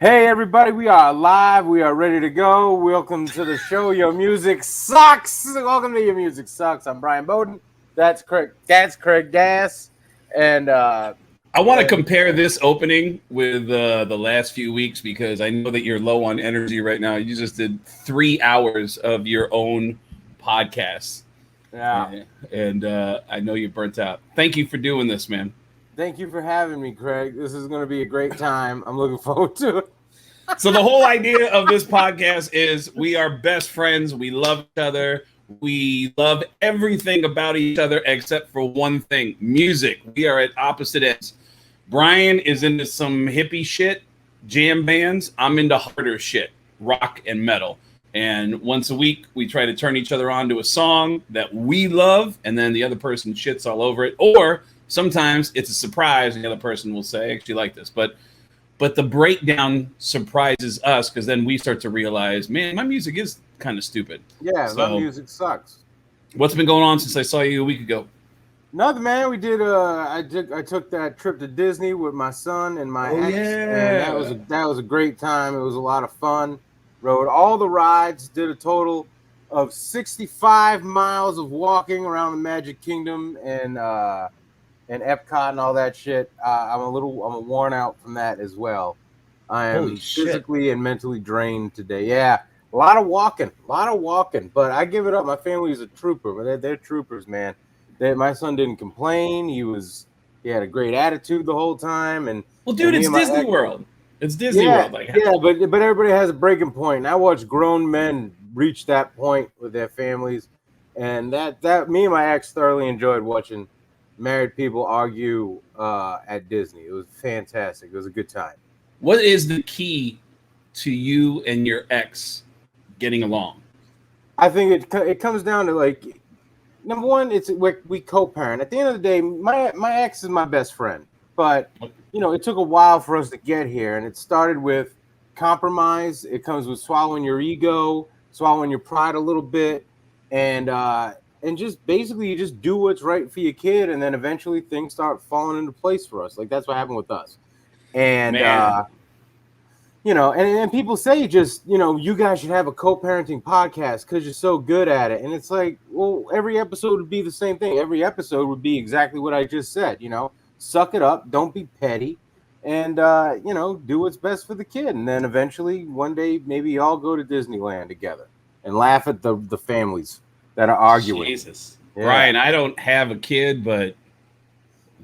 Hey everybody, we are live. We are ready to go. Welcome to the show. Your music sucks. Welcome to Your Music Sucks. I'm Brian Beaudoin. That's Craig. That's Craig Gass. And I want to compare this opening with the last few weeks because I know that you're low on energy right now. You just did 3 hours of your own podcast. yeah, And I know you're burnt out. Thank you for doing this, man. thank you for having me, Craig. This is going to be a great time. I'm looking forward to it. So the whole idea of this podcast is we are best friends. We love each other. We love everything about each other except for one thing, music. We are at opposite ends. Brian is into some hippie shit, jam bands. I'm into harder shit, rock and metal. And once a week, we try to turn each other on to a song that we love, and then the other person shits all over it. Or sometimes it's a surprise, and the other person will say, I actually like this. But the breakdown surprises us because then we start to realize, man, my music is kind of stupid. Yeah, my music sucks. What's been going on since I saw you a week ago? Nothing, man. We did. I took that trip to Disney with my son and my ex, and that was a great time. It was a lot of fun. Rode all the rides. Did a total of 65 miles of walking around the Magic Kingdom and Epcot and all that shit. I'm worn out from that as well. I am physically and mentally drained today. Yeah, a lot of walking, but I give it up. My family is a trooper. They're troopers, man. My son didn't complain. He had a great attitude the whole time. And well, dude, it's Disney World. It's Disney World. But everybody has a breaking point. And I watch grown men reach that point with their families, and that me and my ex thoroughly enjoyed watching married people argue at Disney. It was fantastic. It was a good time. What is the key to you and your ex getting along? I think it comes down to, like, number one, it's we co-parent. At the end of the day, my ex is my best friend, but it took a while for us to get here, and it started with compromise. It comes with swallowing your ego, swallowing your pride a little bit, and just basically you just do what's right for your kid, and then eventually things start falling into place for us. Like, that's what happened with us. And and people say you guys should have a co-parenting podcast because you're so good at it. And it's like, well, every episode would be the same thing. Every episode would be exactly what I just said. Suck it up, don't be petty, and do what's best for the kid. And then eventually one day maybe y'all go to Disneyland together and laugh at the families that are arguing. Jesus. Yeah. Brian, I don't have a kid, but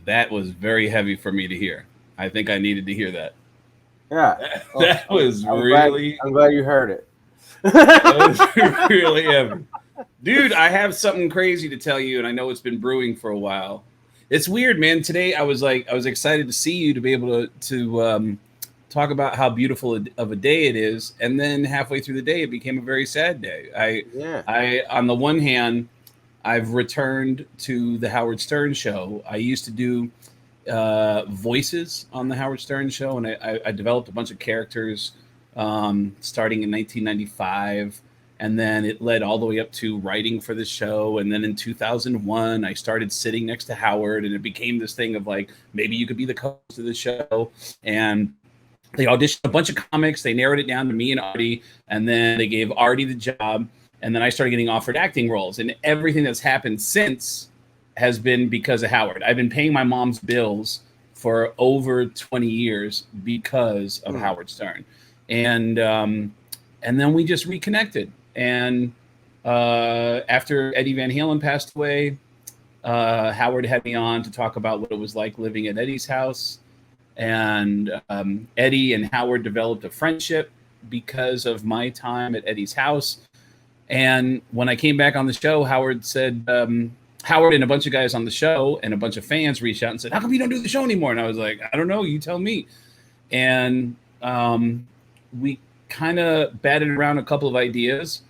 that was very heavy for me to hear. I think I needed to hear that. Yeah. I'm glad you heard it. That was really heavy. Dude, I have something crazy to tell you, and I know it's been brewing for a while. It's weird, man. Today I was excited to see you, to be able to talk about how beautiful of a day it is, and then halfway through the day it became a very sad day. I on the one hand, I've returned to the Howard Stern show. I used to do voices on the Howard Stern show, and I developed a bunch of characters starting in 1995, and then it led all the way up to writing for the show. And then in 2001 I started sitting next to Howard, and it became this thing of like, maybe you could be the co-host of the show. And they auditioned a bunch of comics, they narrowed it down to me and Artie, and then they gave Artie the job, and then I started getting offered acting roles. And everything that's happened since has been because of Howard. I've been paying my mom's bills for over 20 years because of Howard Stern. And then we just reconnected. And after Eddie Van Halen passed away, Howard had me on to talk about what it was like living at Eddie's house. And Eddie and Howard developed a friendship because of my time at Eddie's house. And when I came back on the show, Howard said, Howard and a bunch of guys on the show and a bunch of fans reached out and said, how come you don't do the show anymore? And I was like, I don't know, you tell me. And we kind of batted around a couple of ideas,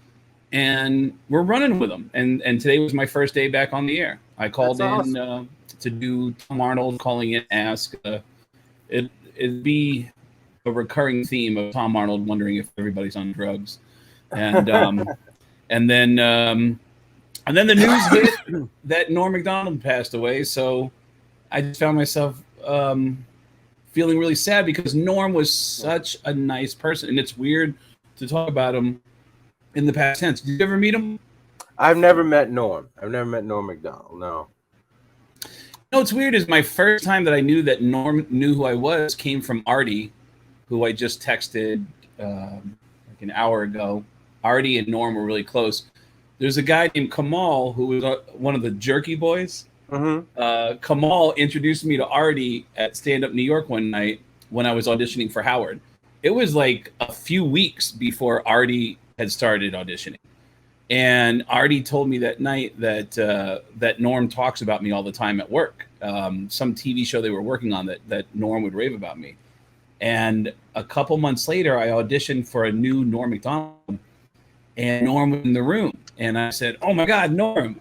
and we're running with them. And today was my first day back on the air. I called in to do Tom Arnold Calling In Ask. It'd be a recurring theme of Tom Arnold wondering if everybody's on drugs. And and then the news hit that Norm MacDonald passed away. So I just found myself feeling really sad because Norm was such a nice person, and it's weird to talk about him in the past tense. Did you ever meet him? I've never met Norm. I've never met Norm MacDonald. No. You know what's weird is my first time that I knew that Norm knew who I was came from Artie, who I just texted like an hour ago. Artie and Norm were really close. There's a guy named Kamal who was one of the Jerky Boys. Mm-hmm. Kamal introduced me to Artie at Stand Up New York one night when I was auditioning for Howard. It was like a few weeks before Artie had started auditioning. And Artie told me that night that that Norm talks about me all the time at work. Some TV show they were working on that Norm would rave about me. And a couple months later, I auditioned for a new Norm MacDonald, and Norm was in the room. And I said, "Oh my God, Norm,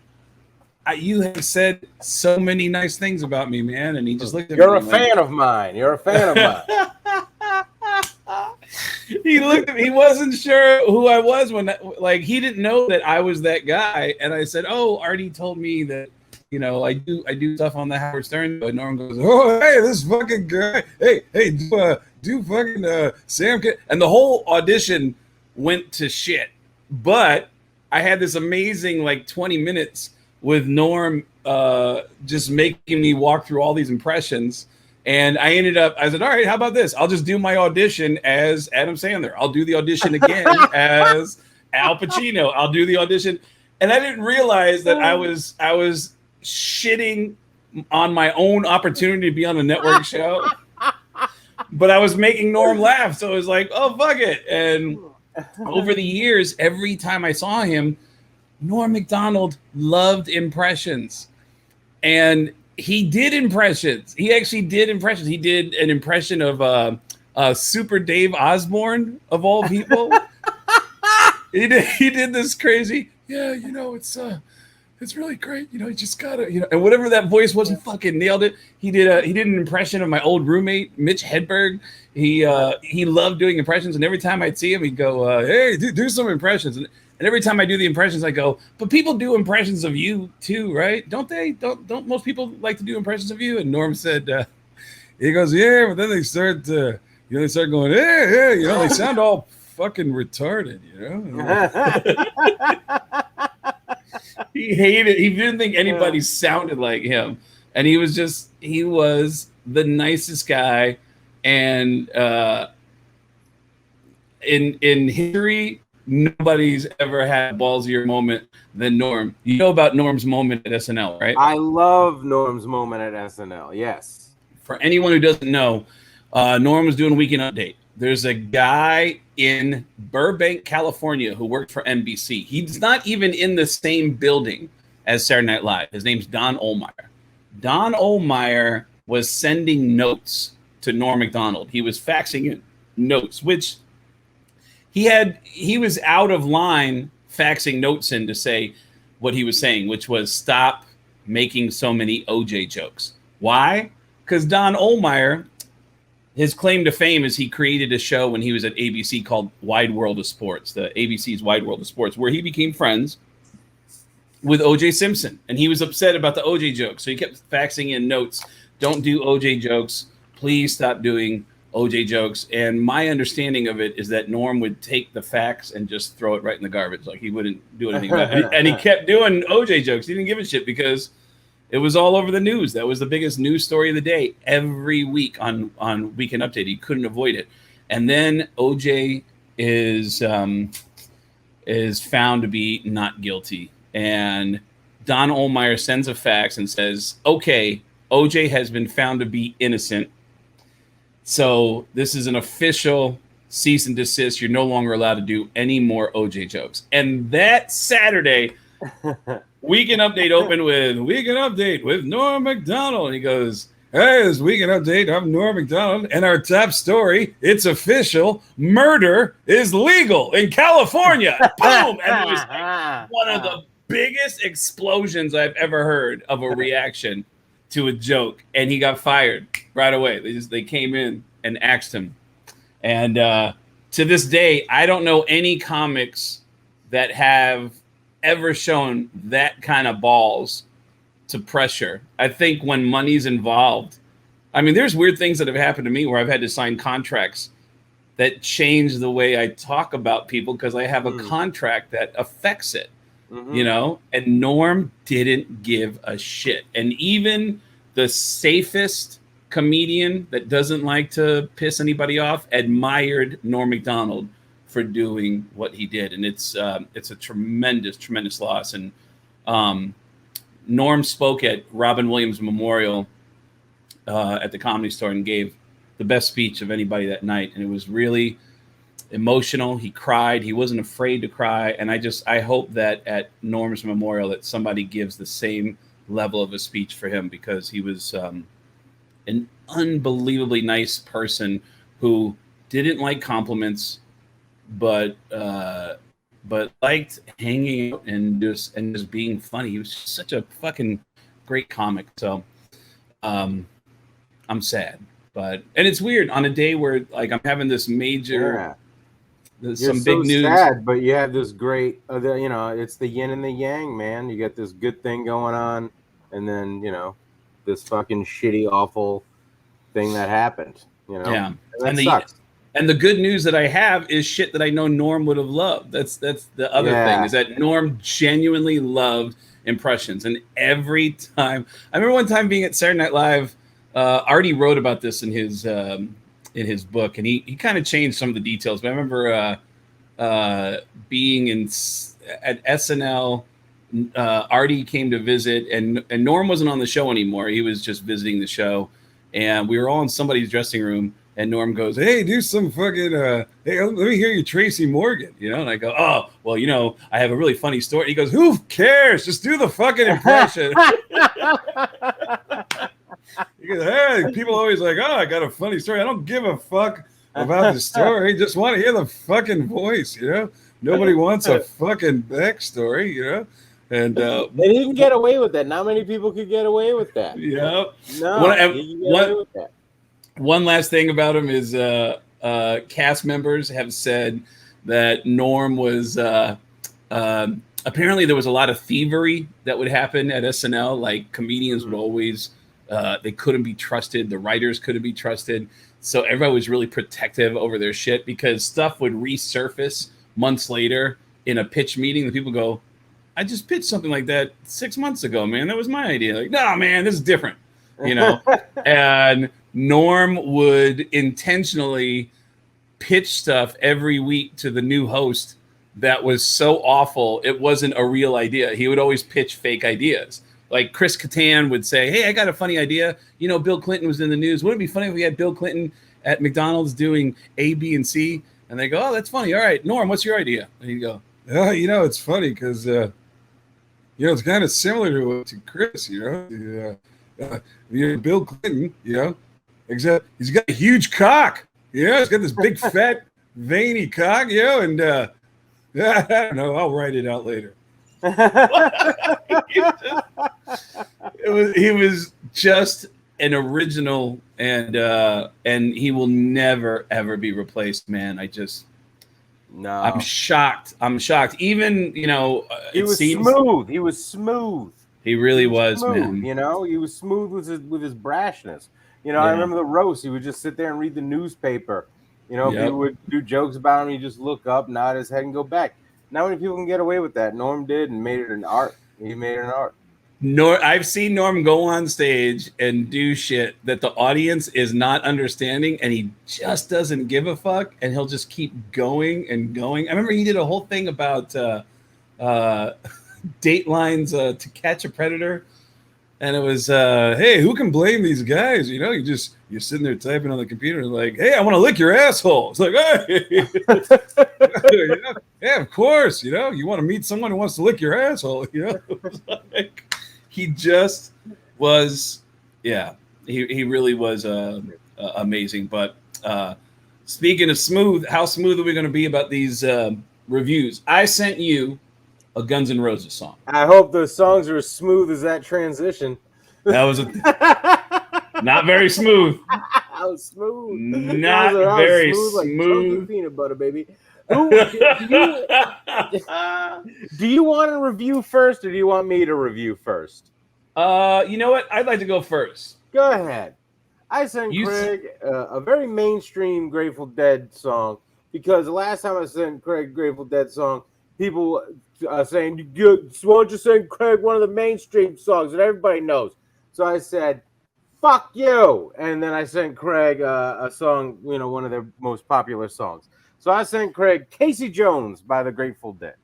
you have said so many nice things about me, man." And he just looked at me. You're a fan of mine. You're a fan of mine. He looked at me. He wasn't sure who I was like he didn't know that I was that guy. And I said, "Oh, Artie told me that, you know, I do stuff on the Howard Stern." But Norm goes, "Oh, hey, this fucking guy. Hey, do fucking Sam." And the whole audition went to shit. But I had this amazing like 20 minutes with Norm just making me walk through all these impressions. And I said, all right, how about this? I'll just do my audition as Adam Sandler. I'll do the audition again as Al Pacino. I'll do the audition. And I didn't realize that I was shitting on my own opportunity to be on a network show. But I was making Norm laugh. So it was like, oh, fuck it. And over the years, every time I saw him, Norm MacDonald loved impressions. And he did impressions. He actually did impressions. He did an impression of Super Dave Osborne, of all people. He did this crazy, yeah, you know, it's really great. You know, you just gotta, you know, and whatever that voice was, he fucking nailed it. He did an impression of my old roommate, Mitch Hedberg. He loved doing impressions, and every time I'd see him, he'd go, hey, do some impressions. And every time I do the impressions, I go, but people do impressions of you too, right? Don't they? Don't most people like to do impressions of you? And Norm said, he goes, yeah, but then they start going, yeah, you know, they sound all fucking retarded, you know? He hated, he didn't think anybody sounded like him. And he was the nicest guy. And in history, nobody's ever had a ballsier moment than Norm. You know about Norm's moment at SNL, right? I love Norm's moment at SNL. Yes. For anyone who doesn't know, Norm was doing a Weekend Update. There's a guy in Burbank, California, who worked for NBC. He's not even in the same building as Saturday Night Live. His name's Don Ohlmeyer. Don Ohlmeyer was sending notes to Norm MacDonald. He was faxing in notes, which he was out of line faxing notes in to say what he was saying, which was stop making so many OJ jokes. Why? Because Don Ohlmeyer, his claim to fame is he created a show when he was at ABC called Wide World of Sports, the ABC's Wide World of Sports, where he became friends with OJ Simpson. And he was upset about the OJ jokes. So he kept faxing in notes. Don't do OJ jokes. Please stop doing OJ jokes. And my understanding of it is that Norm would take the fax and just throw it right in the garbage. Like he wouldn't do anything about it. And he kept doing OJ jokes. He didn't give a shit because it was all over the news. That was the biggest news story of the day every week on Weekend Update. He couldn't avoid it. And then OJ is found to be not guilty. And Don Ohlmeyer sends a fax and says, okay, OJ has been found to be innocent. So this is an official cease and desist. You're no longer allowed to do any more OJ jokes. And that Saturday, Weekend Update opened with Weekend Update with Norm MacDonald. And he goes, hey, this Weekend Update, I'm Norm MacDonald. And our top story, it's official. Murder is legal in California. Boom. And it was like one of the biggest explosions I've ever heard of a reaction to a joke. And he got fired right away. They came in and axed him. And to this day, I don't know any comics that have ever shown that kind of balls to pressure. I think when money's involved, I mean, there's weird things that have happened to me where I've had to sign contracts that change the way I talk about people because I have a contract that affects it, you know? And Norm didn't give a shit. And even the safest comedian that doesn't like to piss anybody off admired Norm MacDonald for doing what he did. And it's a tremendous, tremendous loss. And Norm spoke at Robin Williams Memorial at the Comedy Store and gave the best speech of anybody that night. And it was really emotional. He cried. He wasn't afraid to cry. And I hope that at Norm's memorial that somebody gives the same level of a speech for him, because he was an unbelievably nice person who didn't like compliments, but liked hanging out and just being funny. He was just such a fucking great comic. So I'm sad. And it's weird on a day where like I'm having this major, some big news. Sad, but you have this great, you know, it's the yin and the yang, man. You got this good thing going on, and then you know, this fucking shitty, awful thing that happened. You know, yeah, and sucks. And the good news that I have is shit that I know Norm would have loved. That's the other thing, is that Norm genuinely loved impressions, and every time I remember one time being at Saturday Night Live. Artie wrote about this in his book, and he kind of changed some of the details. But I remember being at SNL. Artie came to visit, and Norm wasn't on the show anymore. He was just visiting the show, and we were all in somebody's dressing room. And Norm goes, "Hey, do some fucking hey, let me hear you, Tracy Morgan." You know, and I go, "Oh, well, you know, I have a really funny story." He goes, "Who cares? Just do the fucking impression." Because, hey, people always like, "Oh, I got a funny story." I don't give a fuck about the story. Just want to hear the fucking voice, you know? Nobody wants a fucking backstory, you know? And he can get away with that. Not many people could get away with that. Yeah. No, he can get away with that. One last thing about him is cast members have said that Norm was apparently there was a lot of thievery that would happen at SNL. Like comedians would always they couldn't be trusted. The writers couldn't be trusted. So everybody was really protective over their shit because stuff would resurface months later in a pitch meeting. The people go, "I just pitched something like that 6 months ago, man. That was my idea." Like, "No, man, this is different," you know? And Norm would intentionally pitch stuff every week to the new host that was so awful it wasn't a real idea. He would always pitch fake ideas. Like Chris Kattan would say, "Hey, I got a funny idea. You know, Bill Clinton was in the news. Wouldn't it be funny if we had Bill Clinton at McDonald's doing A, B, and C?" And they go, "Oh, that's funny. All right, Norm, what's your idea?" And he'd go, "Oh, you know, it's funny because, you know, it's kind of similar to Chris, you know. Bill Clinton, you know, except he's got a huge cock. You know, he's got this big, fat, veiny cock, you know, and I don't know. I'll write it out later." He was just an original, and he will never ever be replaced, man. I'm shocked. Even, you know, he was smooth. He was smooth. He really was, man. You know, he was smooth with his brashness. You know, I remember the roast. He would just sit there and read the newspaper. You know, people would do jokes about him. He'd just look up, nod his head, and go back. Not many people can get away with that. Norm did and made it an art. He made it an art. I've seen Norm go on stage and do shit that the audience is not understanding, and he just doesn't give a fuck, and he'll just keep going and going. I remember he did a whole thing about Dateline's To Catch a Predator, and it was, "Hey, who can blame these guys? You know, you're sitting there typing on the computer and like, hey, I want to lick your asshole." It's like, hey, you know? Yeah, of course. You know, you want to meet someone who wants to lick your asshole. You know, like, he just was, he really was amazing. But speaking of smooth, how smooth are we going to be about these reviews? I sent you a Guns N' Roses song. I hope those songs are as smooth as that transition. That was not very smooth. I was smooth. Not very smooth. Like peanut butter, baby. Do you want to review first, or do you want me to review first? You know what? I'd like to go first. Go ahead. I sent Craig a very mainstream Grateful Dead song because the last time I sent Craig Grateful Dead song, people saying, "Why don't you send Craig one of the mainstream songs that everybody knows?" So I said, "Fuck you," and then I sent Craig a song, one of their most popular songs. So I sent Craig "Casey Jones" by the Grateful Dead.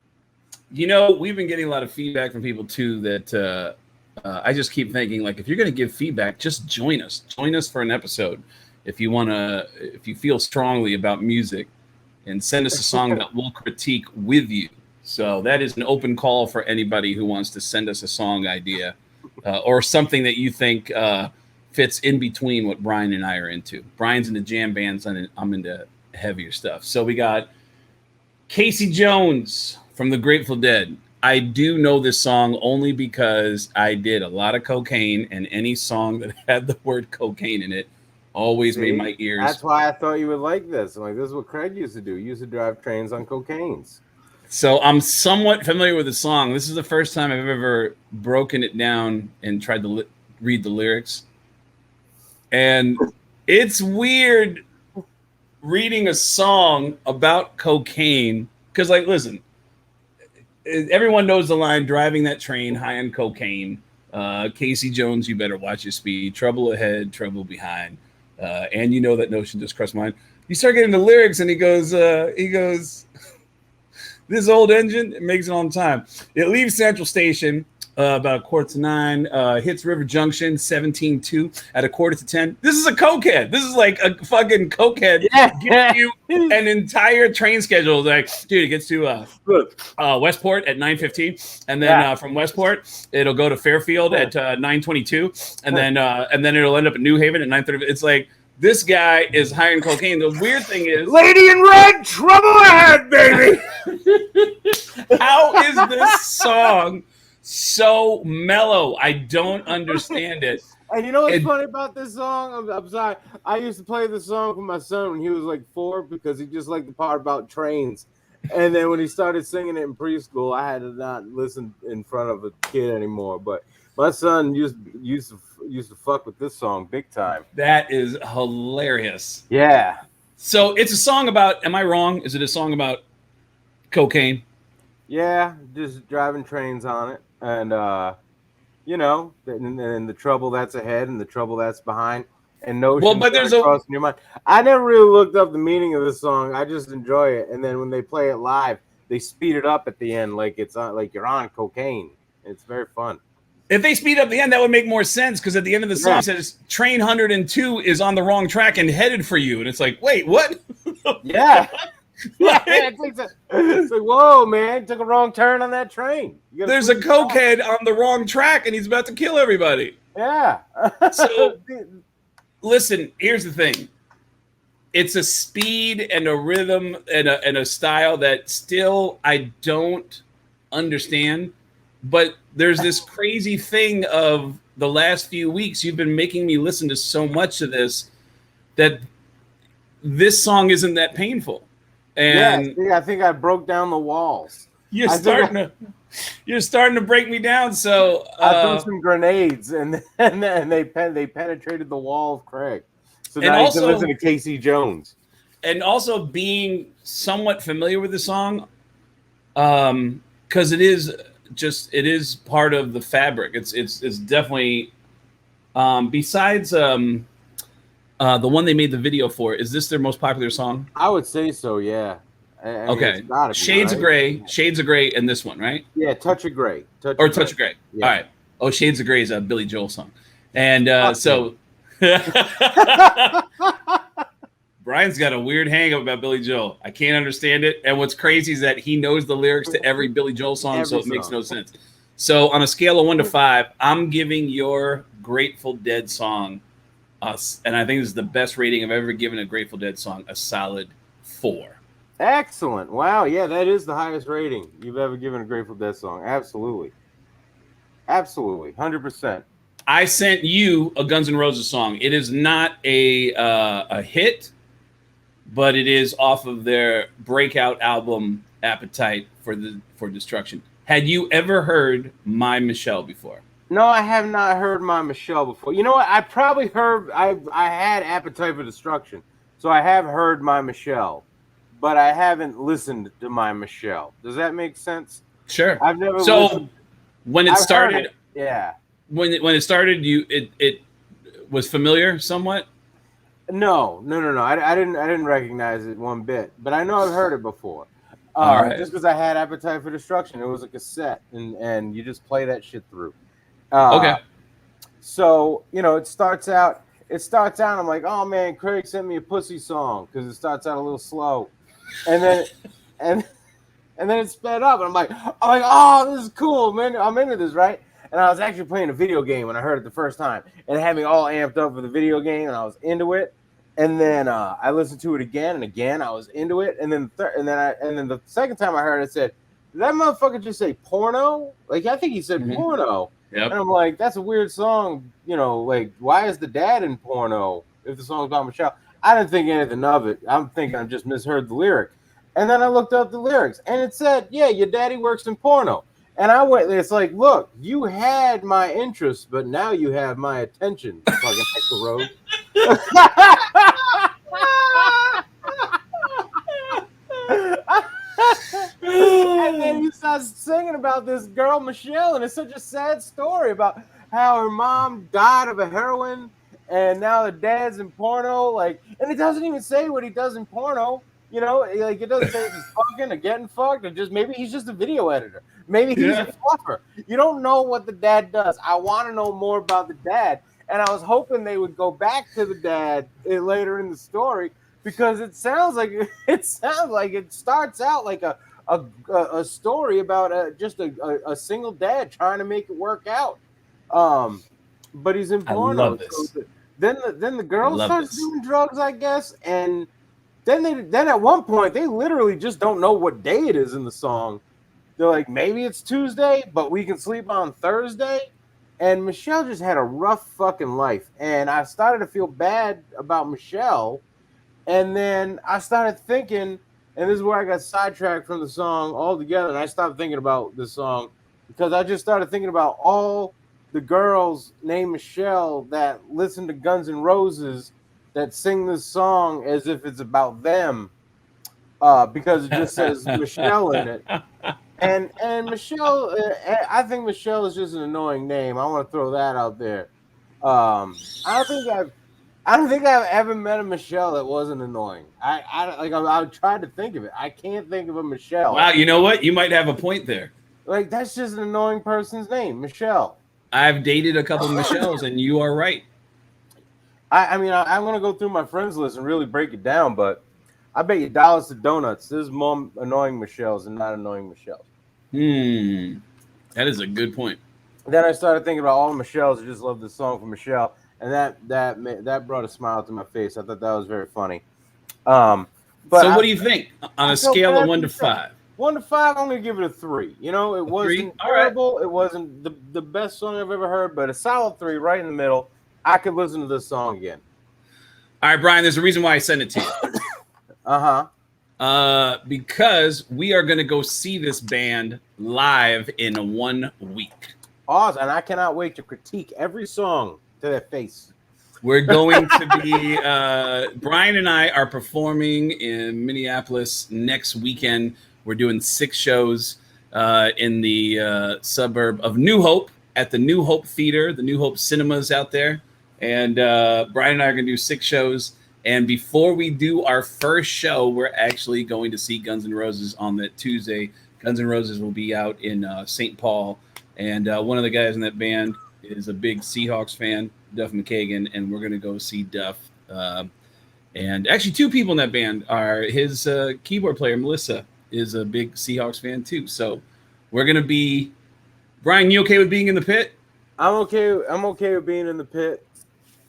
We've been getting a lot of feedback from people too that I just keep thinking, like, if you're going to give feedback, just join us. Join us for an episode if you feel strongly about music, and send us a song that we'll critique with you. So that is an open call for anybody who wants to send us a song idea or something that you think fits in between what Brian and I are into. Brian's into jam bands, and I'm into heavier stuff. So we got Casey Jones from the Grateful Dead. I do know this song only because I did a lot of cocaine, and any song that had the word cocaine in it always made my ears. That's why I thought you would like this. Like, this is what Craig used to do. He used to drive trains on cocaines. So I'm somewhat familiar with the song. This is the first time I've ever broken it down and tried to read the lyrics. And it's weird reading a song about cocaine because, like, listen, everyone knows the line, driving that train high on cocaine. Casey Jones, you better watch your speed. Trouble ahead, trouble behind. And you know that notion just crossed mine. You start getting the lyrics, and he goes, this old engine, it makes it on time. It leaves Central Station about 8:45, hits River Junction 17:2 at 9:45. This is a cokehead. This is like a fucking cokehead giving you an entire train schedule. Like, dude, it gets to Westport at 9:15, and then from Westport it'll go to Fairfield at 9:22, and then it'll end up at New Haven at 9:30. It's like, this guy is hiring cocaine. The weird thing is, Lady in Red, trouble ahead, baby. How is this song so mellow? I don't understand it. And you know what's funny about this song? I'm sorry. I used to play this song with my son when he was like 4 because he just liked the part about trains. And then when he started singing it in preschool, I had to not listen in front of a kid anymore. But my son used to fuck with this song big time. That is hilarious. Yeah. So it's a song about, am I wrong? Is it a song about cocaine? Yeah, just driving trains on it. And, and the trouble that's ahead and the trouble that's behind. And no, but there's crossing your mind. I never really looked up the meaning of this song. I just enjoy it. And then when they play it live, they speed it up at the end like it's like you're on cocaine. It's very fun. If they speed up the end, that would make more sense, because at the end of the song it says train 102 is on the wrong track and headed for you. And it's like, wait, what? Yeah. It's like, whoa, man, took a wrong turn on that train. There's a cokehead on the wrong track and he's about to kill everybody. Yeah. So listen, here's the thing. It's a speed and a rhythm and a style that still I don't understand. But there's this crazy thing of the last few weeks. You've been making me listen to so much of this that this song isn't that painful. And I think I broke down the walls. You're starting to break me down. So I threw some grenades, and they penetrated the wall of Craig. So now you can listen to Casey Jones. And also being somewhat familiar with the song, because it is part of the fabric. It's definitely besides the one they made the video for. Is this their most popular song? I would say so. Yeah. Okay. Shades of Grey, and this one, right? Yeah, Touch of Grey. Touch of Grey. Yeah. All right. Oh, Shades of Grey is a Billy Joel song, and so Brian's got a weird hang-up about Billy Joel. I can't understand it. And what's crazy is that he knows the lyrics to every Billy Joel song, so it makes no sense. So on a scale of 1 to 5, I'm giving your Grateful Dead song, and I think this is the best rating I've ever given a Grateful Dead song, a solid 4. Excellent. Wow. Yeah, that is the highest rating you've ever given a Grateful Dead song. Absolutely. 100%. I sent you a Guns N' Roses song. It is not a hit, but it is off of their breakout album Appetite for Destruction. Had you ever heard My Michelle before? No, I have not heard My Michelle before. You know what? I probably heard. I had Appetite for Destruction, so I have heard My Michelle, but I haven't listened to My Michelle. Does that make sense? Sure. I've never So listened. when it I've heard started, it. Yeah. when it started, it was familiar somewhat. No. I didn't recognize it one bit, but I know I've heard it before. All right. Just because I had Appetite for Destruction, it was a cassette, and you just play that shit through. Okay. So it starts out. I'm like, oh man, Craig sent me a pussy song because it starts out a little slow, and then and and then it sped up, and I'm like, oh, this is cool, man. I'm into this, right? And I was actually playing a video game when I heard it the first time, and it had me all amped up for the video game, and I was into it. And then I listened to it again and again. I was into it, and then the second time I heard it, I said, "Did that motherfucker just say porno?" Like I think he said porno. Yep. And I'm like, that's a weird song. Like, why is the dad in porno if the song's about Michelle? I didn't think anything of it. I'm thinking I just misheard the lyric. And then I looked up the lyrics, and it said, yeah, your daddy works in porno. And I went, it's like, look, you had my interest, but now you have my attention, fucking Axl Rose. And then he starts singing about this girl Michelle, and it's such a sad story about how her mom died of a heroin, and now the dad's in porno. Like, and it doesn't even say what he does in porno. Like it doesn't say if he's fucking or getting fucked, or just maybe he's just a video editor. Maybe he's a fluffer. You don't know what the dad does. I want to know more about the dad, and I was hoping they would go back to the dad later in the story because it sounds like it starts out like a story about just a single dad trying to make it work out. But he's in porno. I love this. So then the girl starts doing drugs, I guess, and then at one point they literally just don't know what day it is in the song. They're like, maybe it's Tuesday, but we can sleep on Thursday. And Michelle just had a rough fucking life, and I started to feel bad about Michelle. And then I started thinking, and this is where I got sidetracked from the song altogether, and I stopped thinking about this song because I just started thinking about all the girls named Michelle that listen to Guns N' Roses that sing this song as if it's about them because it just says Michelle in it. And Michelle, I think Michelle is just an annoying name. I want to throw that out there. I don't think I've ever met a Michelle that wasn't annoying. I tried to think of it. I can't think of a Michelle. Wow, you know what? You might have a point there. Like that's just an annoying person's name, Michelle. I've dated a couple of Michelles, and you are right. I'm gonna go through my friends list and really break it down, but I bet you dollars to donuts there's more annoying Michelles than not annoying Michelles. That is a good point. Then I started thinking about all the Michelles who just love this song from Michelle, and that brought a smile to my face. I thought that was very funny. But so what do you think on a scale of 1 to 5? 1 to 5, I'm gonna give it a 3. It wasn't terrible. Right. It wasn't the best song I've ever heard, but a solid 3, right in the middle. I could listen to this song again. All right, Brian. There's a reason why I sent it to you. Because we are gonna go see this band live in 1 week. Awesome, and I cannot wait to critique every song to their face. We're going to be Brian and I are performing in Minneapolis next weekend. We're doing 6 shows in the suburb of New Hope at the New Hope Theater, the New Hope Cinemas out there. And Brian and I are going to do 6 shows. And before we do our first show, we're actually going to see Guns N' Roses on that Tuesday. Guns N' Roses will be out in St. Paul. And one of the guys in that band is a big Seahawks fan, Duff McKagan, and we're going to go see Duff. And actually 2 people in that band are his keyboard player, Melissa, is a big Seahawks fan too. So we're going to be – Brian, you okay with being in the pit? I'm okay with being in the pit.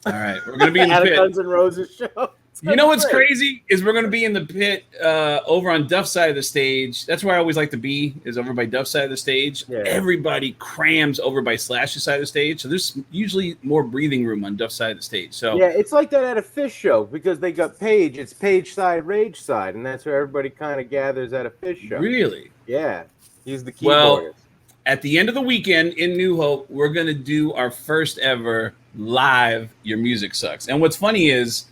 All right. We're going to be in the pit. At a Guns N' Roses show. You know what's crazy is we're going to be in the pit over on Duff's side of the stage. That's where I always like to be, is over by Duff's side of the stage. Yeah. Everybody crams over by Slash's side of the stage. So there's usually more breathing room on Duff's side of the stage. So yeah, it's like that at a Fish show because they got Page. It's Page side, Rage side, and that's where everybody kind of gathers at a Fish show. Really? Yeah. He's the keyboardist. Well, at the end of the weekend in New Hope, we're going to do our first ever live Your Music Sucks. And what's funny is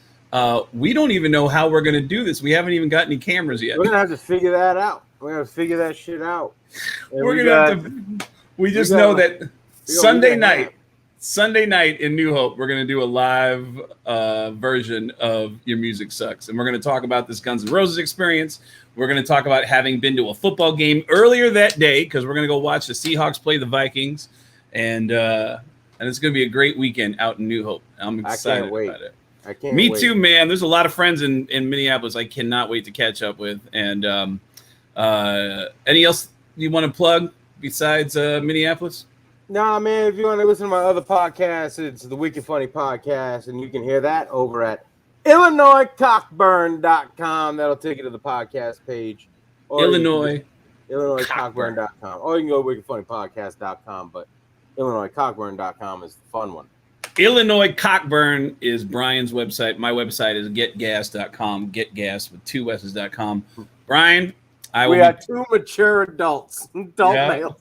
we don't even know how we're going to do this. We haven't even got any cameras yet. We're going to have to figure that out. We're going to figure that shit out. And we're going to have to. We just know that Sunday night in New Hope, we're going to do a live version of Your Music Sucks. And we're going to talk about this Guns N' Roses experience. We're going to talk about having been to a football game earlier that day because we're going to go watch the Seahawks play the Vikings. And it's going to be a great weekend out in New Hope. I'm excited about it. I can't Me wait. too, man. There's a lot of friends in Minneapolis I cannot wait to catch up with. And any else you want to plug besides Minneapolis? Nah, man, if you want to listen to my other podcast, it's the Wicked Funny Podcast, and you can hear that over at IllinoisCockburn.com. That'll take you to the podcast page. IllinoisCockburn.com. Or you can go to wickedfunnypodcast.com, but IllinoisCockburn.com is the fun one. Illinois Cockburn is Brian's website. My website is getgas.com, getgas with 2 S's.com. Brian, we are two mature adults, males.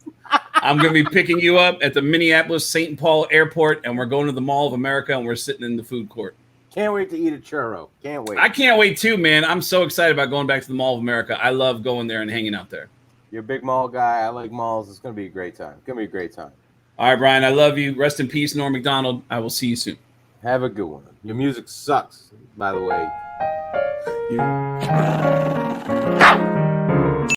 I'm going to be picking you up at the Minneapolis St. Paul Airport, and we're going to the Mall of America, and we're sitting in the food court. Can't wait to eat a churro. Can't wait. I can't wait too, man. I'm so excited about going back to the Mall of America. I love going there and hanging out there. You're a big mall guy. I like malls. It's going to be a great time. It's going to be a great time. All right, Brian, I love you. Rest in peace, Norm MacDonald. I will see you soon. Have a good one. Your music sucks, by the way.